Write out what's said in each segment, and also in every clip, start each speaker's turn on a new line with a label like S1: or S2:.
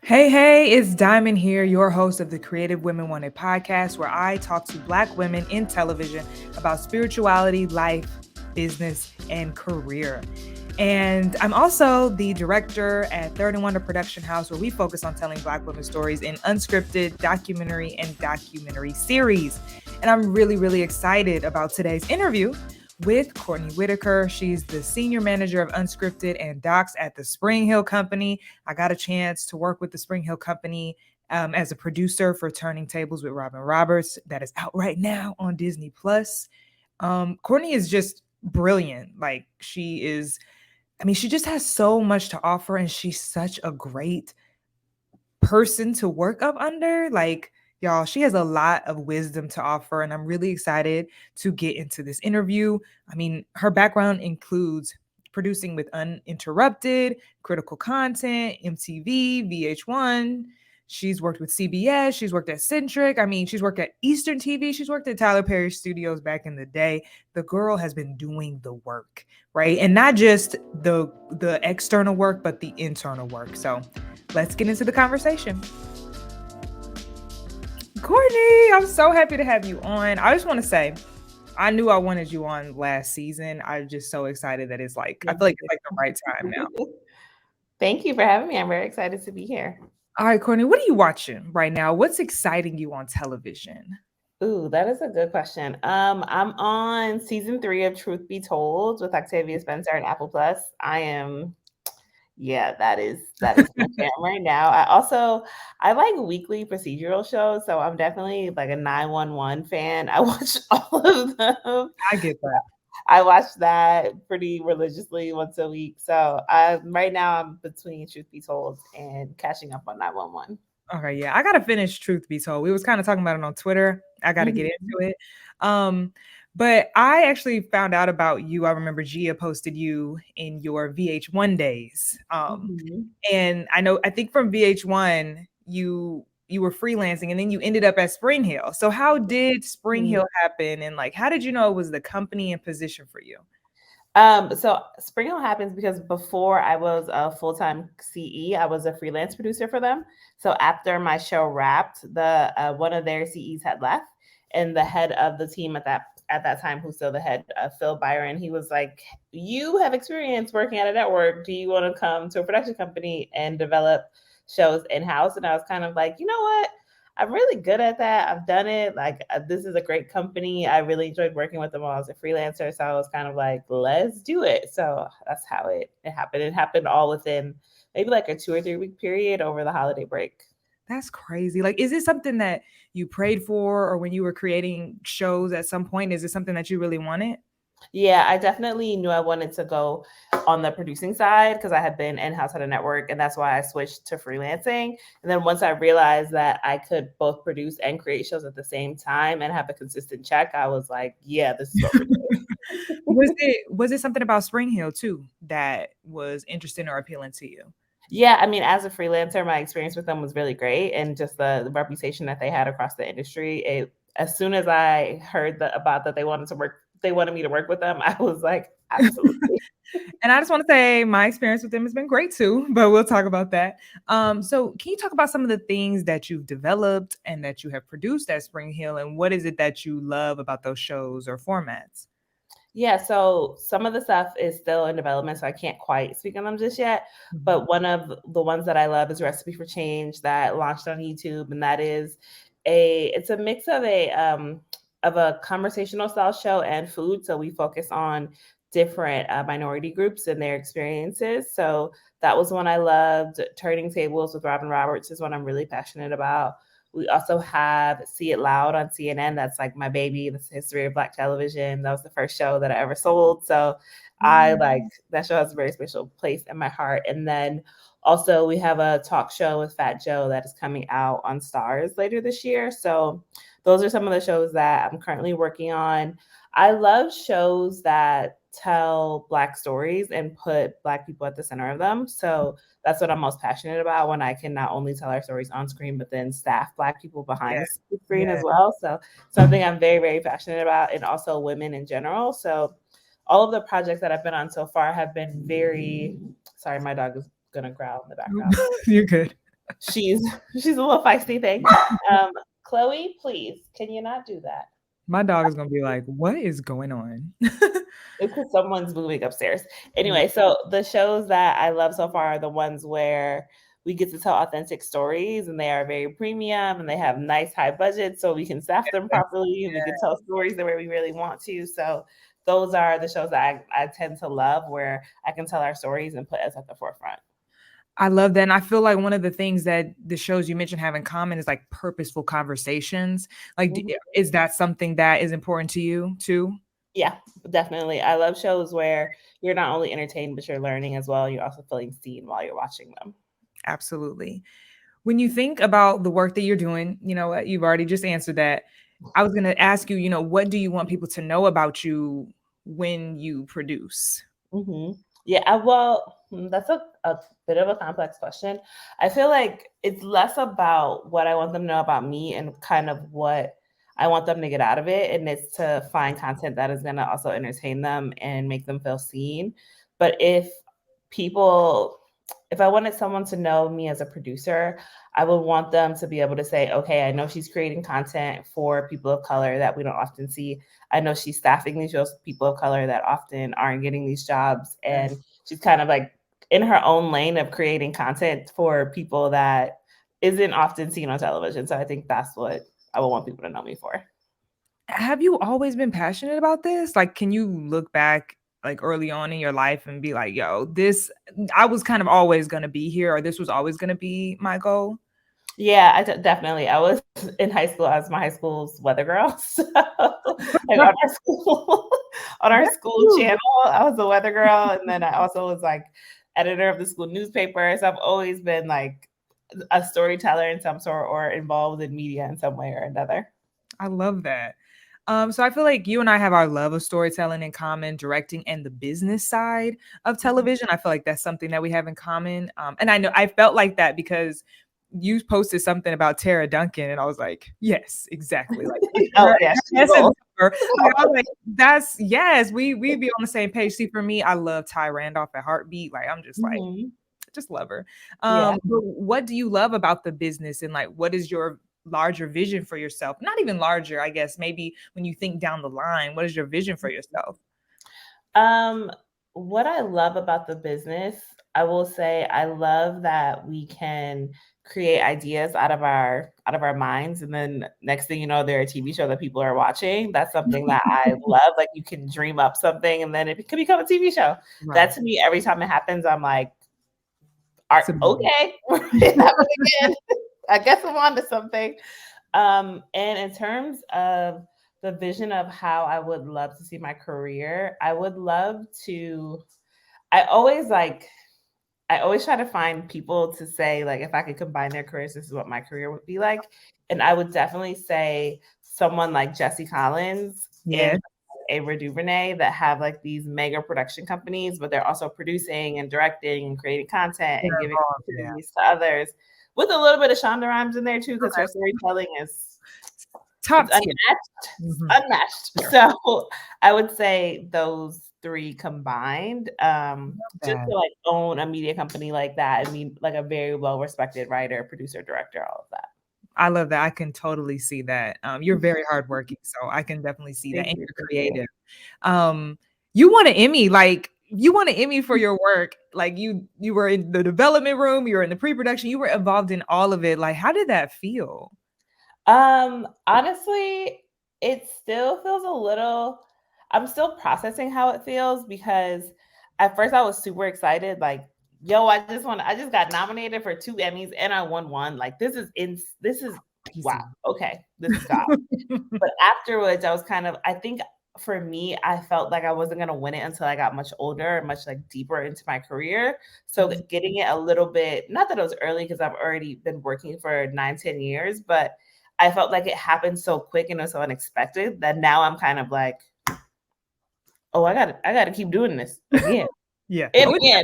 S1: Hey, it's Diamond here, your host of the Creative Women Wanted podcast, where I talk to Black women in television about spirituality, life, business, and career. And I'm also the director at Third and Wonder Production House, where we focus on telling Black women stories in unscripted documentary and documentary series. And I'm really excited about today's interview with Courtney Whitaker. She's the senior manager of unscripted and docs at the Springhill Company. I got a chance to work with the Springhill Company as a producer for Turning Tables with Robin Roberts, that is out right now on Disney Plus. Courtney is just brilliant. Like she just has so much to offer, and she's such a great person to work up under. Like, y'all, she has a lot of wisdom to offer, and I'm really excited to get into this interview. I mean, her background includes producing with Uninterrupted, Critical Content, MTV, VH1. She's worked with CBS. She's worked at Centric. I mean, she's worked at Eastern TV. She's worked at Tyler Perry Studios back in the day. The girl has been doing the work, right? And not just the external work, but the internal work. So let's get into the conversation. Courtney, I'm so happy to have you on. I just want to say, I knew I wanted you on last season. I'm just so excited that it's like, I feel like it's like the right time now.
S2: Thank you for having me. I'm very excited to be here.
S1: All right, Courtney, what are you watching right now? What's exciting you on television?
S2: Ooh, that is a good question. I'm on season 3 of Truth Be Told with Octavia Spencer and Apple Plus. That is my jam right now. I like weekly procedural shows, so I'm definitely like a 911 fan. I watch all of them.
S1: I get that.
S2: I watch that pretty religiously once a week. So right now I'm between Truth Be Told and catching up on 911.
S1: Okay, yeah, I gotta finish Truth Be Told. We was kind of talking about it on Twitter. I gotta get into it. But I actually found out about you. I remember Gia posted you in your VH1 days. And I think from VH1 you were freelancing, and then you ended up at Springhill. So how did Springhill happen, and like how did you know it was the company and position for you?
S2: So Springhill happens because before I was a full-time CE, I was a freelance producer for them. So after my show wrapped, the one of their CEs had left, and the head of the team at that time, who's still the head, Phil Byron, he was like, "You have experience working at a network. Do you want to come to a production company and develop shows in-house?" And I was kind of like, you know what? I'm really good at that. I've done it. Like, this is a great company. I really enjoyed working with them while I was a freelancer. So I was kind of like, let's do it. So that's how it happened. It happened all within maybe like a 2 or 3 week period over the holiday break.
S1: That's crazy. Like, is it something that you prayed for, or when you were creating shows at some point, is it something that you really wanted?
S2: Yeah, I definitely knew I wanted to go on the producing side because I had been in-house at a network, and that's why I switched to freelancing. And then once I realized that I could both produce and create shows at the same time and have a consistent check, I was like, yeah, this is what we're doing.
S1: Was it something about Springhill too that was interesting or appealing to you?
S2: Yeah, I mean, as a freelancer, my experience with them was really great, and just the reputation that they had across the industry. As soon as I heard about that they wanted me to work with them, I was like, absolutely.
S1: And I just want to say my experience with them has been great too, but we'll talk about that. So can you talk about some of the things that you've developed and that you have produced at Springhill, and what is it that you love about those shows or formats?
S2: Yeah, so some of the stuff is still in development, so I can't quite speak on them just yet. But one of the ones that I love is Recipe for Change that launched on YouTube, and that is it's a mix of a conversational style show and food. So we focus on different minority groups and their experiences. So that was one I loved. Turning Tables with Robin Roberts is one I'm really passionate about. We also have See It Loud on CNN. That's like my baby. That's the history of Black television. That was the first show that I ever sold. So I like that show has a very special place in my heart. And then also we have a talk show with Fat Joe that is coming out on Stars later this year. So those are some of the shows that I'm currently working on. I love shows that tell Black stories and put Black people at the center of them. So that's what I'm most passionate about, when I can not only tell our stories on screen, but then staff Black people behind the screen as well. So something I'm very, very passionate about, and also women in general. So all of the projects that I've been on so far have been very, sorry, my dog is going to growl in the background.
S1: You're good.
S2: She's a little feisty thing. Chloe, please, can you not do that?
S1: My dog is gonna be like, "What is going on?"
S2: It's because someone's moving upstairs.
S1: Yeah.
S2: Anyway, so the shows that I love so far are the ones where we get to tell authentic stories and they are very premium and they have nice high budgets so we can staff them properly and we can tell stories the way we really want to. So those are the shows that I tend to love where I can tell our stories and put us at the forefront.
S1: I love that, and I feel like one of the things that the shows you mentioned have in common is, like, purposeful conversations. Like,
S2: Mhm.
S1: is that something that is important to you too?
S2: Yeah, definitely. I love shows where you're not only entertained, but you're learning as well. You're also feeling seen while you're watching them.
S1: Absolutely. When you think about the work that you're doing, you've already just answered that. I was gonna ask you, what do you want people to know about you when you produce?
S2: Yeah, that's a bit of a complex question. I feel like it's less about what I want them to know about me and kind of what I want them to get out of it. And it's to find content that is going to also entertain them and make them feel seen. But people, if I wanted someone to know me as a producer, I would want them to be able to say, okay, I know she's creating content for people of color that we don't often see. I know she's staffing these shows for people of color that often aren't getting these jobs. And she's kind of like in her own lane of creating content for people that isn't often seen on television. So I think that's what I would want people to know me for.
S1: Have you always been passionate about this? Like, can you look back like early on in your life and be like, yo, this I was kind of always gonna be here, or this was always gonna be my goal?
S2: Yeah, definitely. I was in high school. I was my high school's weather girl. So, and on our school, on our
S1: That's
S2: school
S1: cute.
S2: channel, I was the weather girl, and then I also was like editor of the school newspaper. So I've always been like a storyteller in some sort or involved in media in some way or another.
S1: I love that. So I feel like you and I have our love of storytelling in common, directing and the business side of television. I feel like that's something that we have in common. And I know I felt like that because you posted something about Tara Duncan, and I was like, yes, exactly. Like
S2: Oh yeah, she's
S1: that's
S2: gold.
S1: like, I was like, that's yes, we be on the same page. See, for me, I love Ty Randolph at Heartbeat. Like I'm just like,
S2: Mhm.
S1: just love her.
S2: Yeah.
S1: But what do you love about the business and like what is your larger vision for yourself? Not even larger, I guess, maybe when you think down the line, what is your vision for yourself?
S2: Um, what I love about the business, I will say I love that we can create ideas out of our minds and then next thing you know they're a TV show that people are watching. That's something that I love. Like you can dream up something and then it can become a TV show. That
S1: Right.
S2: to me every time it happens I'm like, "Are
S1: It's amazing.
S2: okay, it happened again. I guess I'm on to something." And in terms of the vision of how I would love to see my career, I would love to I always like I always try to find people to say like if I could combine their careers, this is what my career would be like. And I would definitely say someone like Jesse Collins
S1: Yeah.
S2: and Ava DuVernay that have like these mega production companies, but they're also producing and directing and creating content and giving
S1: Yeah.
S2: opportunities to others with a little bit of Shonda Rhimes in there too, because her
S1: Okay.
S2: storytelling is it's
S1: Top tier.
S2: unmatched. It's
S1: Mhm.
S2: unmatched. So I would say those three combined, just
S1: That.
S2: to like own a media company like that and be like a very well respected writer, producer, director, all of that.
S1: I love that. I can totally see that. You're very hardworking, so I can definitely see that,
S2: Thank
S1: and
S2: you.
S1: you're
S2: Thank you.
S1: creative. You won an Emmy, like you won an Emmy for your work. Like you were in the development room, you were in the pre-production, you were involved in all of it. Like, how did that feel?
S2: Honestly, it still feels a little I'm still processing how it feels because at first I was super excited, like, yo, I just got nominated for 2 Emmys and I won one. Like this is wow,
S1: Crazy.
S2: okay, this is God. But afterwards, I was kind of I think for me, I felt like I wasn't gonna win it until I got much older and much, like, deeper into my career. So
S1: Mhm.
S2: getting it a little bit not that it was early because 'cause I've already been working for 9, 10 years, but I felt like it happened so quick and it was so unexpected that now I'm kind of like, "Oh, I gotta keep doing this again
S1: Yeah.
S2: and
S1: Oh,
S2: again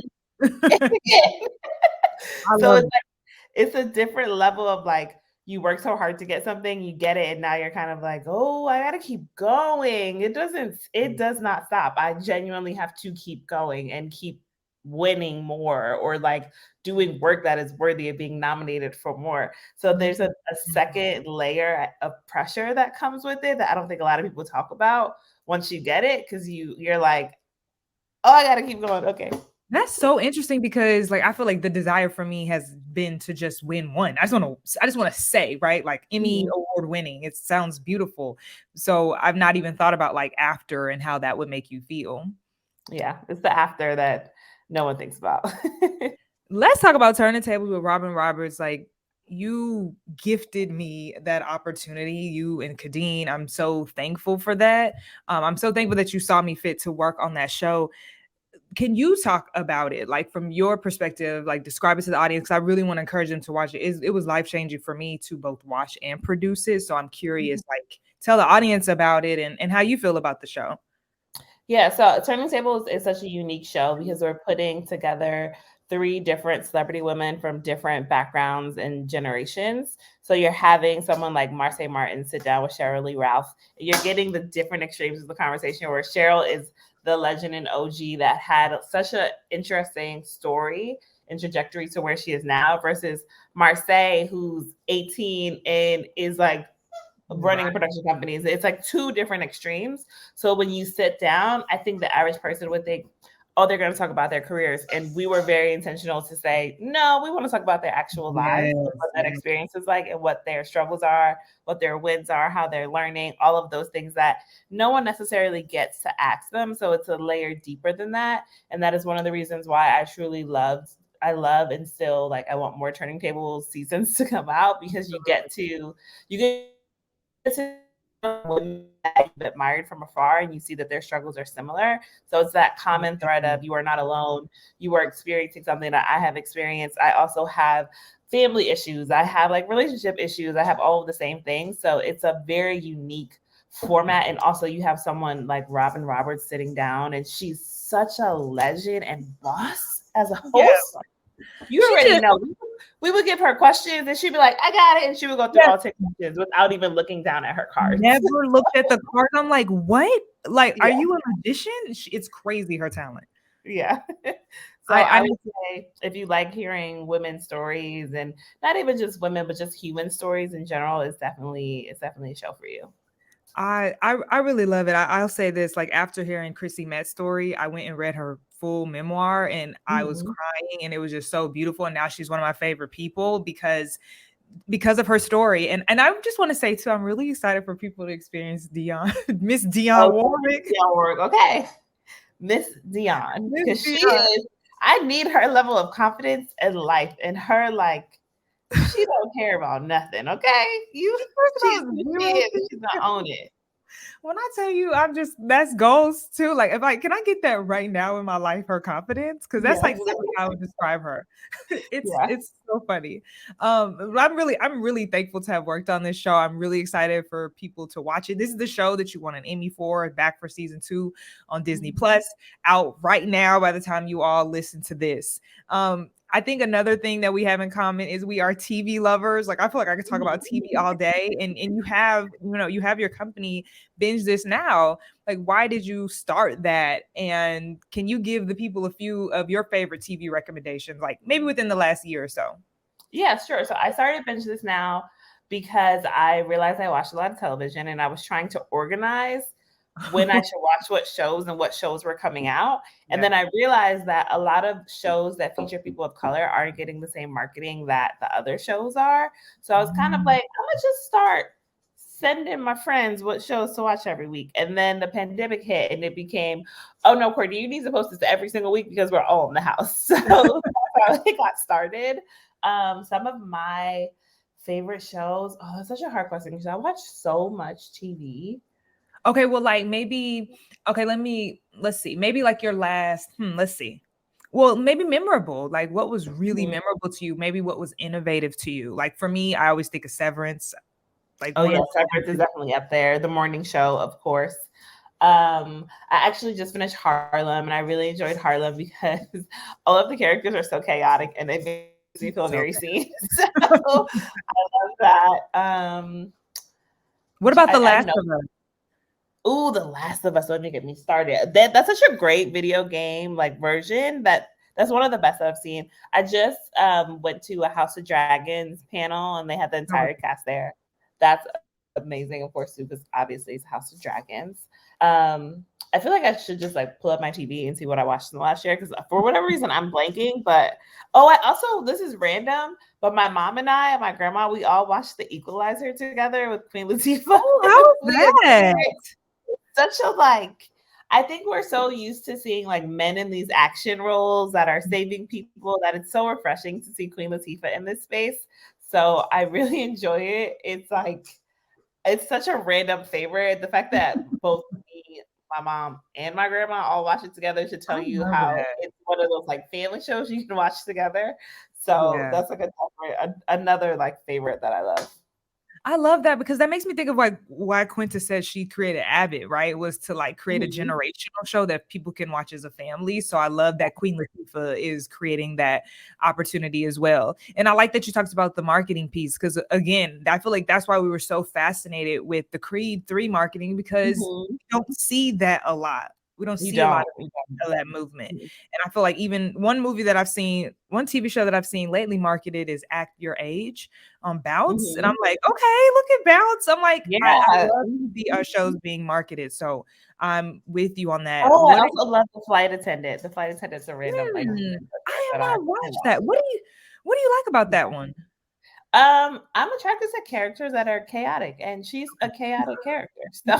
S2: and
S1: yeah.
S2: again."
S1: I
S2: So
S1: love
S2: it's it's a different level of like you work so hard to get something, you get it, and now you're kind of like, oh, I gotta keep going. It
S1: it.
S2: does not stop. I genuinely have to keep going and keep winning more or like doing work that is worthy of being nominated for more. So there's a second layer of pressure that comes with it that I don't think a lot of people talk about once you get it, because you're like, oh, I gotta keep going. Okay.
S1: That's so interesting because like I feel like the desire for me has been to just win one. I just want to say, right? Like Emmy award winning. It sounds beautiful. So I've not even thought about like after and how that would make you feel.
S2: Yeah, it's the after that no one thinks about.
S1: Let's talk about Turning Tables with Robin Roberts. Like you gifted me that opportunity, you and Kadeen. I'm so thankful for that. I'm so thankful that you saw me fit to work on that show. Can you talk about it, like from your perspective, like describe it to the audience? Because I really want to encourage them to watch it. It was life changing for me to both watch and produce it. So I'm curious, like tell the audience about it and how you feel about the show.
S2: Yeah, so Turning Tables is such a unique show because we're putting together 3 different celebrity women from different backgrounds and generations. So you're having someone like Marseille Martin sit down with Cheryl Lee Ralph. You're getting the different extremes of the conversation where Cheryl is the legend and OG that had such an interesting story and trajectory to where she is now versus Marseille, who's 18 and is like running a production company. It's like 2 different extremes. So when you sit down, I think the average person would think, oh, they're going to talk about their careers. And we were very intentional to say, no, we want to talk about their actual lives, what that experience is like, and what their struggles are, what their wins are, how they're learning, all of those things that no one necessarily gets to ask them. So it's a layer deeper than that. And that is one of the reasons why I love and still like I want more Turning Tables seasons to come out, because you get women that you've admired from afar and you see that their struggles are similar. So it's that common thread of you are not alone. You are experiencing something that I have experienced. I also have family issues. I have like relationship issues. I have all of the same things. So it's a very unique format. And also you have someone like Robin Roberts sitting down, and she's such a legend and boss as a host. Yeah. You already know. We would give her questions and she'd be like, I got it. And she would go through all 10 questions without even looking down at her cards.
S1: Never looked at the card. I'm like, what? Like, are you a magician? It's crazy, her talent.
S2: Yeah. So I would say if you like hearing women's stories, and not even just women, but just human stories in general, it's definitely a show for you.
S1: I really love it. I'll say this, like after hearing Chrissy Metz's story, I went and read her full memoir and I was crying and it was just so beautiful. And now she's one of my favorite people because of her story. And I just want to say too, I'm really excited for people to experience Miss Dionne Warwick.
S2: Dionne Warwick, okay. Miss Dionne. Because I need her level of confidence in life and her like, she don't care about nothing, okay? She's gonna own it.
S1: When I tell you, that's goals too. Like, can I get that right now in my life? Her confidence, because that's like how I would describe her. It's so funny. I'm really thankful to have worked on this show. I'm really excited for people to watch it. This is the show that you won an Emmy for, back for season 2 on Disney Plus, out right now. By the time you all listen to this, I think another thing that we have in common is we are TV lovers. Like I feel like I could talk about TV all day, and you have your company Binge This Now. Like, why did you start that? And can you give the people a few of your favorite TV recommendations, like maybe within the last year or so?
S2: Yeah, sure. So I started Binge This Now because I realized I watched a lot of television and I was trying to organize when I should watch what shows were coming out. And then I realized that a lot of shows that feature people of color aren't getting the same marketing that the other shows are. So I was kind of like, I'm gonna just start sending my friends what shows to watch every week. And then the pandemic hit and it became, oh no, Courtney, you need to post this every single week because we're all in the house. So that's how it got started. Some of my favorite shows, that's such a hard question because I watch so much TV.
S1: Okay, well, like maybe, let's see. Maybe like your last, let's see. Well, maybe memorable. Like what was really memorable to you? Maybe what was innovative to you? Like for me, I always think of Severance. Like
S2: Severance is definitely up there. The morning show, of course. I actually just finished Harlem and I really enjoyed Harlem because all of the characters are so chaotic and it makes me feel very seen. So I love that.
S1: What about The Last of Us?
S2: Ooh, The Last of Us. Don't even get me started. That's such a great video game like version that's That's one of the best I've seen. I just went to a House of Dragons panel, and they had the entire cast there. That's amazing, of course, too, because obviously it's House of Dragons. I feel like I should just like pull up my TV and see what I watched in the last year, because for whatever reason I'm blanking. But I also, this is random, but my mom and I and my grandma, we all watched The Equalizer together with Queen Latifah.
S1: Oh, how was that?
S2: Such a like, I think we're so used to seeing like men in these action roles that are saving people that it's so refreshing to see Queen Latifah in this space. So I really enjoy it. It's like, it's such a random favorite. The fact that both me, my mom, and my grandma all watch it together should tell you how it's one of those like family shows you can watch together. So that's like another like favorite that I love.
S1: I love that, because that makes me think of like why Quinta said she created Abbott, right? It was to like create a generational show that people can watch as a family. So I love that Queen Latifah is creating that opportunity as well. And I like that you talked about the marketing piece, because again, I feel like that's why we were so fascinated with the Creed 3 marketing, because you don't see that a lot. We don't see a lot of that movement. And I feel like even one movie that I've seen, one TV show that I've seen lately marketed is Act Your Age on Bounce. And I'm like, okay, look at Bounce. I'm like, I love the shows being marketed. So I'm with you on that.
S2: Oh, I also love The Flight Attendant. The Flight Attendant's a random.
S1: I have not watched that. What do you like about that one?
S2: I'm attracted to characters that are chaotic, and she's a chaotic character. So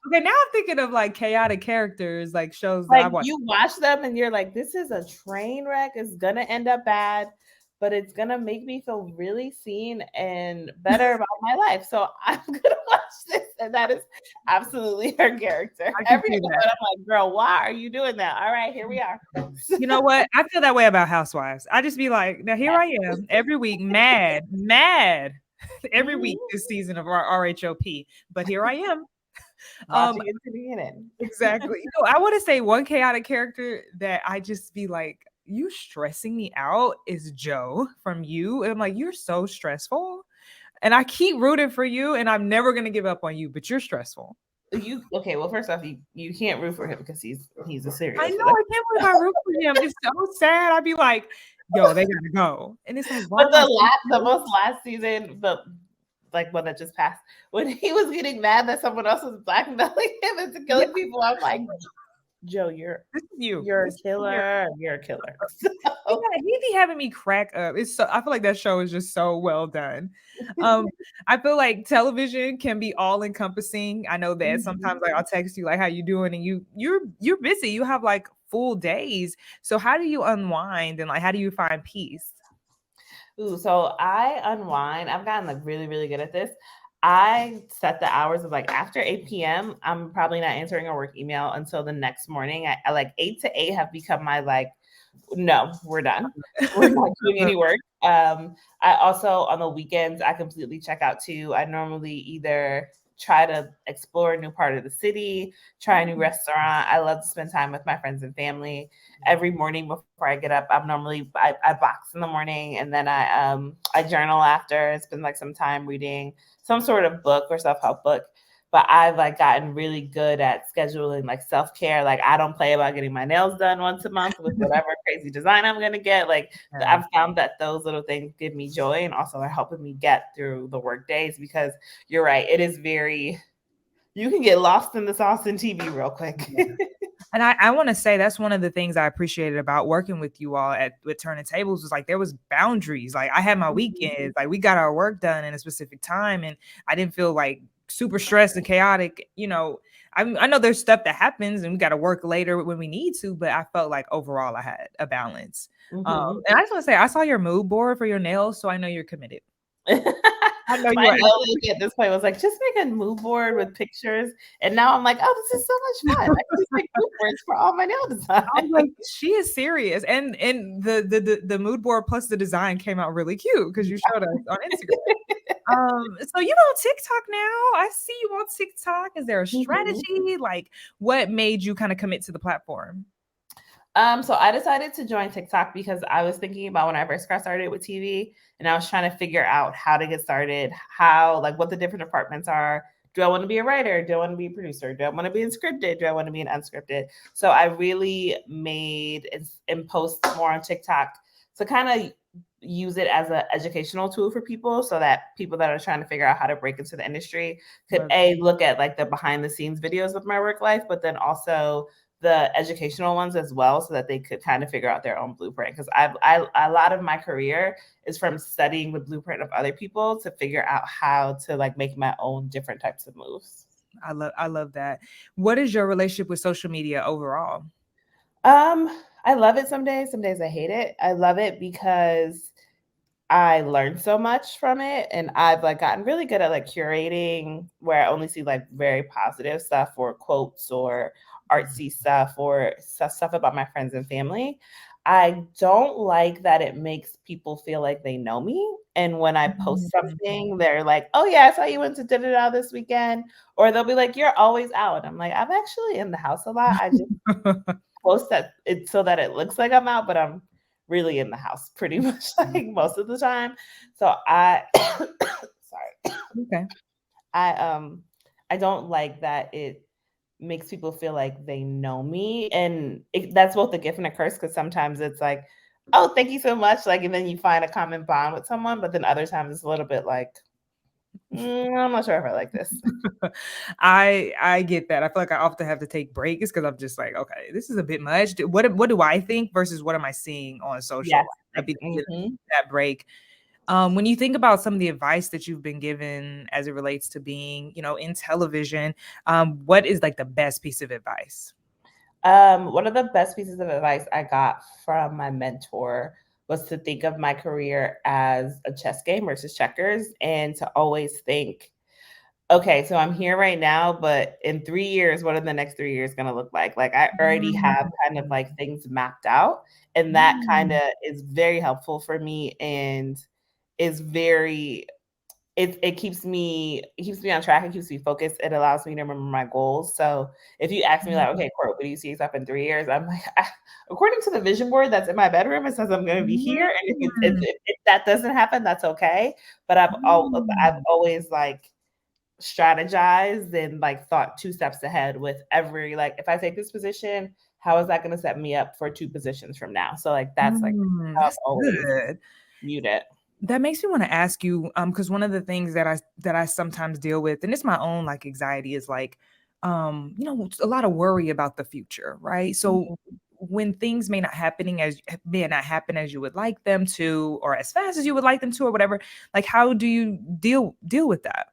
S1: okay, now I'm thinking of like chaotic characters, like shows
S2: like
S1: that I watch.
S2: You watch them and you're like, this is a train wreck. It's gonna end up bad, but it's gonna make me feel really seen and better about my life. So I'm gonna watch this, and that is absolutely her character. Every time I'm like, girl, why are you doing that? All right, here we are.
S1: You know what? I feel that way about Housewives. I just be like, now here I am every week, mad every week this season of our RHOP, but here I am. Exactly. No, I want to say one chaotic character that I just be like, you stressing me out is Joe from You. And I'm like, you're so stressful. And I keep rooting for you, and I'm never gonna give up on you, but you're stressful.
S2: Okay, well, first off, you can't root for him because he's a serial.
S1: I know, I can't believe I root for him. It's so sad. I'd be like, yo, they gotta go. And it's like,
S2: but the most last season, like one that just passed, when he was getting mad that someone else was blackmailing him into killing people, I'm like, Joe, you're a killer. You're a killer. So.
S1: He be having me crack up. It's so, I feel like that show is just so well done. I feel like television can be all encompassing. I know that sometimes like I'll text you like, how you doing? And you're busy. You have like full days. So how do you unwind, and like how do you find peace?
S2: Ooh, so I unwind. I've gotten like really, really good at this. I set the hours of like after 8 p.m. I'm probably not answering a work email until the next morning. I like 8 to 8 have become my like, no, we're done. We're not doing any work. I also on the weekends I completely check out too. I normally either try to explore a new part of the city, try a new restaurant. I love to spend time with my friends and family. Every morning before I get up, I box in the morning, and then I journal after and spend like some time reading some sort of book or self-help book. But I've like gotten really good at scheduling like self-care. Like I don't play about getting my nails done once a month with whatever crazy design I'm going to get. Like I've found that those little things give me joy and also are helping me get through the work days, because you're right. It is you can get lost in the sauce in TV real quick.
S1: And I want to say that's one of the things I appreciated about working with you all with Turning Tables was like there was boundaries. Like I had my weekends, like we got our work done in a specific time, and I didn't feel like super stressed and chaotic. You know, I know there's stuff that happens and we got to work later when we need to, but I felt like overall I had a balance. And I just want to say I saw your mood board for your nails, so I know you're committed.
S2: I know my nails at this point was like, just make a mood board with pictures, and now I'm like, oh, this is so much fun. I can just make mood boards for all my nail designs.
S1: I'm like, she is serious, and the mood board plus the design came out really cute because you showed us on Instagram. So you on TikTok now? I see you on TikTok. Is there a strategy? Like, what made you kind of commit to the platform?
S2: So I decided to join TikTok because I was thinking about when I first got started with TV, and I was trying to figure out how to get started, how like what the different departments are, do I want to be a writer? Do I want to be a producer? Do I want to be in scripted? Do I want to be in unscripted? So I really made and post more on TikTok to kind of use it as an educational tool for people, so that people that are trying to figure out how to break into the industry could look at like the behind the scenes videos of my work life, but then also the educational ones as well, so that they could kind of figure out their own blueprint. Because a lot of my career is from studying the blueprint of other people to figure out how to like make my own different types of moves.
S1: I love that. What is your relationship with social media overall?
S2: I love it some days I hate it. I love it because I learned so much from it, and I've like gotten really good at like curating where I only see like very positive stuff or quotes or artsy stuff or stuff about my friends and family. I don't like that it makes people feel like they know me. And when I post something, they're like, "Oh yeah, I saw you went to da this weekend," or they'll be like, "You're always out." I'm like, "I'm actually in the house a lot. I just post that it so that it looks like I'm out, but I'm really in the house pretty much like most of the time." So I sorry.
S1: Okay.
S2: I don't like that it makes people feel like they know me, and that's both a gift and a curse, because sometimes it's like, "Oh, thank you so much," like, and then you find a common bond with someone, but then other times it's a little bit like, I'm not sure if I like this.
S1: I get that. I feel like I often have to take breaks because I'm just like, okay, this is a bit much. What do I think versus what am I seeing on social?
S2: Yes.
S1: I'd be to get
S2: Mhm.
S1: that break. When you think about some of the advice that you've been given as it relates to being, in television, what is like the best piece of advice?
S2: One of the best pieces of advice I got from my mentor was to think of my career as a chess game versus checkers, and to always think, okay, so I'm here right now, but in 3 years, what are the next 3 years going to look like? Like, I already have kind of like things mapped out. And that kind
S1: Mm.
S2: of is very helpful for me, and is very it keeps me on track. It keeps me focused. It allows me to remember my goals. So if you ask me like, okay, Court, what do you see yourself in 3 years? I'm like, according to the vision board that's in my bedroom, it says I'm going to be here. And if that doesn't happen, that's okay. But I've always like strategized and like thought 2 steps ahead with every, like, if I take this position, how is that going to set me up for 2 positions from now? So like that's like how I've
S1: That's
S2: always
S1: good.
S2: viewed it.
S1: That makes me want to ask you, because one of the things that I sometimes deal with, and it's my own like anxiety, is like, a lot of worry about the future, right? So
S2: Mhm.
S1: when things may not happen as you would like them to, or as fast as you would like them to, or whatever, like how do you deal with that?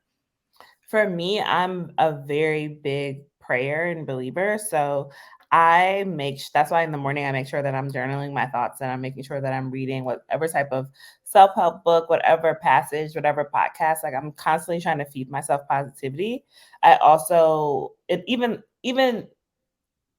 S2: For me, I'm a very big prayer and believer. So that's why in the morning I make sure that I'm journaling my thoughts, and I'm making sure that I'm reading whatever type of self-help book, whatever passage, whatever podcast. Like, I'm constantly trying to feed myself positivity. I also it even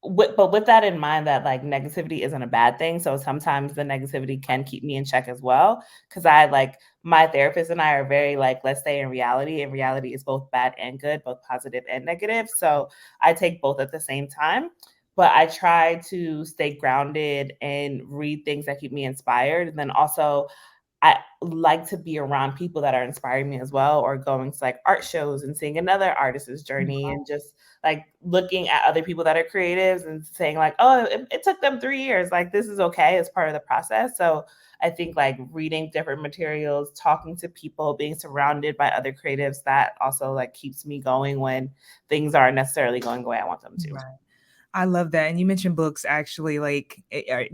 S2: but with that in mind, that like negativity isn't a bad thing. So sometimes the negativity can keep me in check as well. Cause I like my therapist and I are very like, let's stay in reality. And reality is both bad and good, both positive and negative. So I take both at the same time. But I try to stay grounded and read things that keep me inspired. And then also I like to be around people that are inspiring me as well, or going to like art shows and seeing another artist's journey, and just like looking at other people that are creatives and saying like, oh, it took them 3 years. Like, this is okay. It's part of the process. So I think like reading different materials, talking to people, being surrounded by other creatives, that also like keeps me going when things aren't necessarily going the way I want them to.
S1: Right. I love that. And you mentioned books actually, like,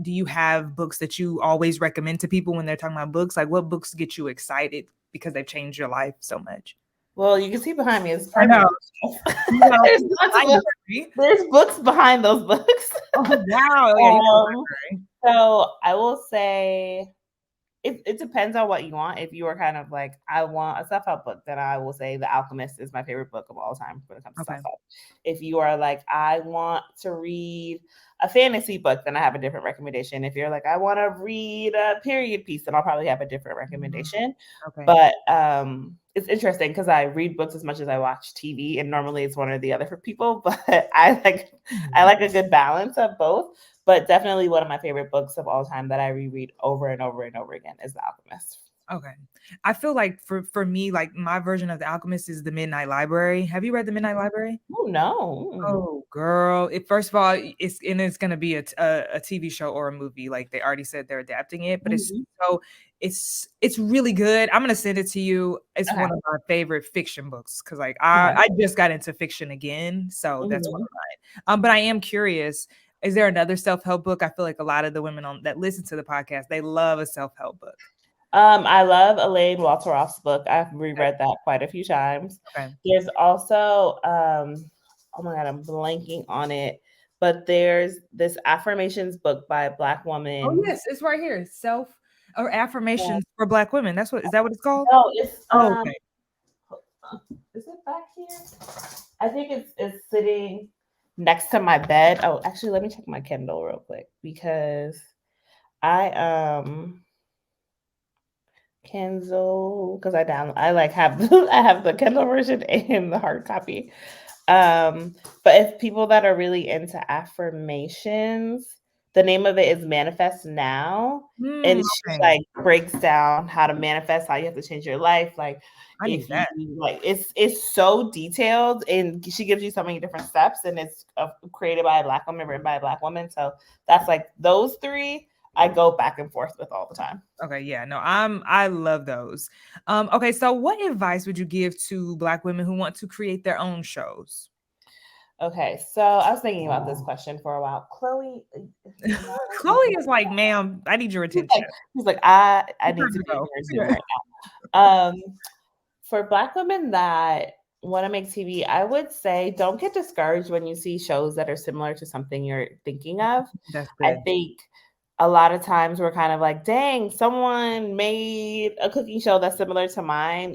S1: do you have books that you always recommend to people when they're talking about books? Like, what books get you excited because they've changed your life so much?
S2: Well, you can see behind me is
S1: I
S2: part of my
S1: know.
S2: bookshelf.
S1: Well,
S2: There's lots of books.
S1: library.
S2: There's books behind those books.
S1: Oh, wow. Yeah, you have a
S2: Um,
S1: library.
S2: so I will say it depends on what you want. If you are kind of like, I want a self-help book, then I will say The Alchemist is my favorite book of all time when it comes to
S1: Okay.
S2: self-help. If you are like, I want to read a fantasy book, then I have a different recommendation. If you're like, I want to read a period piece, then I'll probably have a different
S1: Mhm.
S2: recommendation.
S1: Okay.
S2: But it's interesting because I read books as much as I watch TV, and normally it's one or the other for people. But I
S1: Mhm.
S2: like a good balance of both. But definitely one of my favorite books of all time that I reread over and over and over again is The Alchemist.
S1: Okay. I feel like for me, like my version of The Alchemist is The Midnight Library. Have you read The Midnight Library?
S2: Oh no.
S1: Oh, girl. It first of all, it's gonna be a TV show or a movie. Like they already said they're adapting it, but
S2: Mhm.
S1: it's really good. I'm gonna send it to you. It's
S2: Okay.
S1: one of my favorite fiction books because like
S2: Okay.
S1: I just got into fiction again, so that's one
S2: Mhm.
S1: of mine. But I am curious. Is there another self-help book? I feel like a lot of the women on that listen to the podcast, they love a self-help book.
S2: I love Elaine Walteroff's book. I've reread that quite a few times.
S1: Okay.
S2: There's also, oh my God, I'm blanking on it, but there's this affirmations book by a Black
S1: Oh,
S2: woman.
S1: yes, it's right here. Self or affirmations for Black women. That's what is that what it's called?
S2: No, it's
S1: Oh, okay.
S2: is it back here? I think it's sitting next to my bed. Oh, actually, let me check my Kindle real quick because I Kindle because I like have I have the Kindle version and the hard copy. But if people that are really into affirmations, the name of it is Manifest Now. And she
S1: Okay.
S2: like breaks down how to manifest, how you have to change your life. Like
S1: I need
S2: if you
S1: that.
S2: like it's so detailed and she gives you so many different steps and it's created by a Black woman, written by a Black woman. So that's like those three I go back and forth with all the time.
S1: Okay, yeah, no, I love those. Okay, so what advice would you give to Black women who want to create their own shows?
S2: Okay, so I was thinking about this question for a while. Chloe,
S1: Chloe is like, ma'am, I need your
S2: he's
S1: attention.
S2: like, I
S1: It's
S2: need
S1: time
S2: to
S1: to
S2: be in
S1: go.
S2: your Zoom right now. For Black women that want to make TV, I would say don't get discouraged when you see shows that are similar to something you're thinking of.
S1: That's
S2: I
S1: good.
S2: think a lot of times we're kind of like, dang, someone made a cooking show that's similar to mine.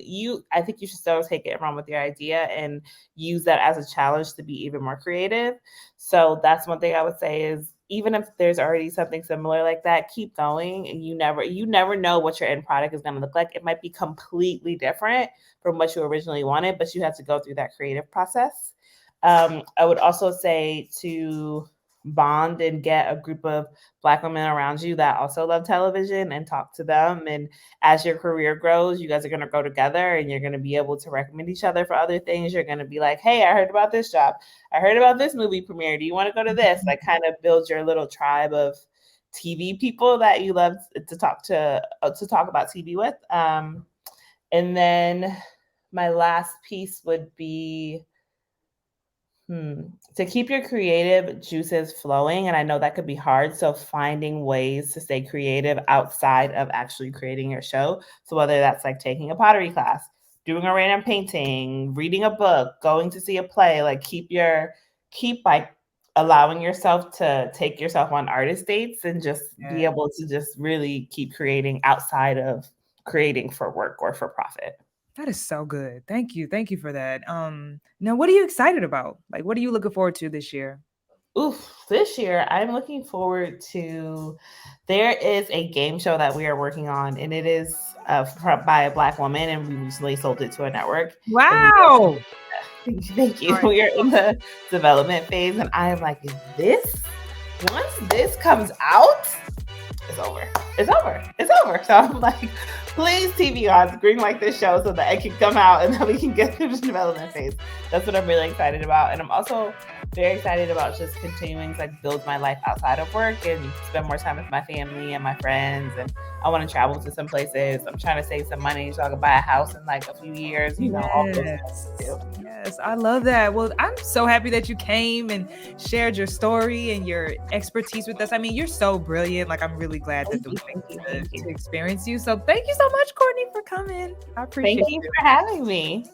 S2: I think you should still take it and run with your idea and use that as a challenge to be even more creative. So that's one thing I would say is even if there's already something similar like that, keep going. And you never know what your end product is going to look like. It might be completely different from what you originally wanted, but you have to go through that creative process. I would also say to bond and get a group of Black women around you that also love television and talk to them. And as your career grows, you guys are going to go together and you're going to be able to recommend each other for other things. You're going to be like, hey, I heard about this job. I heard about this movie premiere. Do you want to go to this? Like kind of build your little tribe of TV people that you love to talk about TV with. And then my last piece would be to keep your creative juices flowing. And I know that could be hard. So finding ways to stay creative outside of actually creating your show. So whether that's like taking a pottery class, doing a random painting, reading a book, going to see a play, like keep like allowing yourself to take yourself on artist dates and just be
S1: Yeah.
S2: able to just really keep creating outside of creating for work or for profit.
S1: That is so good. Thank you. Thank you for that. Now what are you excited about? Like, what are you looking forward to this year?
S2: Oof, this year I'm looking forward to. There is a game show that we are working on, and it is by a Black woman, and we recently sold it to a network. And
S1: Wow.
S2: thank you.
S1: All right.
S2: We are in the development phase, and I am like, once this comes out, it's over. It's over. It's over. So I'm like, please, TV gods, green like this show so that it can come out and then we can get through the development phase. That's what I'm really excited about. And I'm also very excited about just continuing to like build my life outside of work and spend more time with my family and my friends. And I want to travel to some places. I'm trying to save some money so I can buy a house in like a few years, all those things too.
S1: Yes, I love that. Well, I'm so happy that you came and shared your story and your expertise with us. I mean, you're so brilliant. Like, I'm really glad that we
S2: Thank you.
S1: to experience you. So thank you so much, Courtney, for coming. I appreciate
S2: Thank you for having me.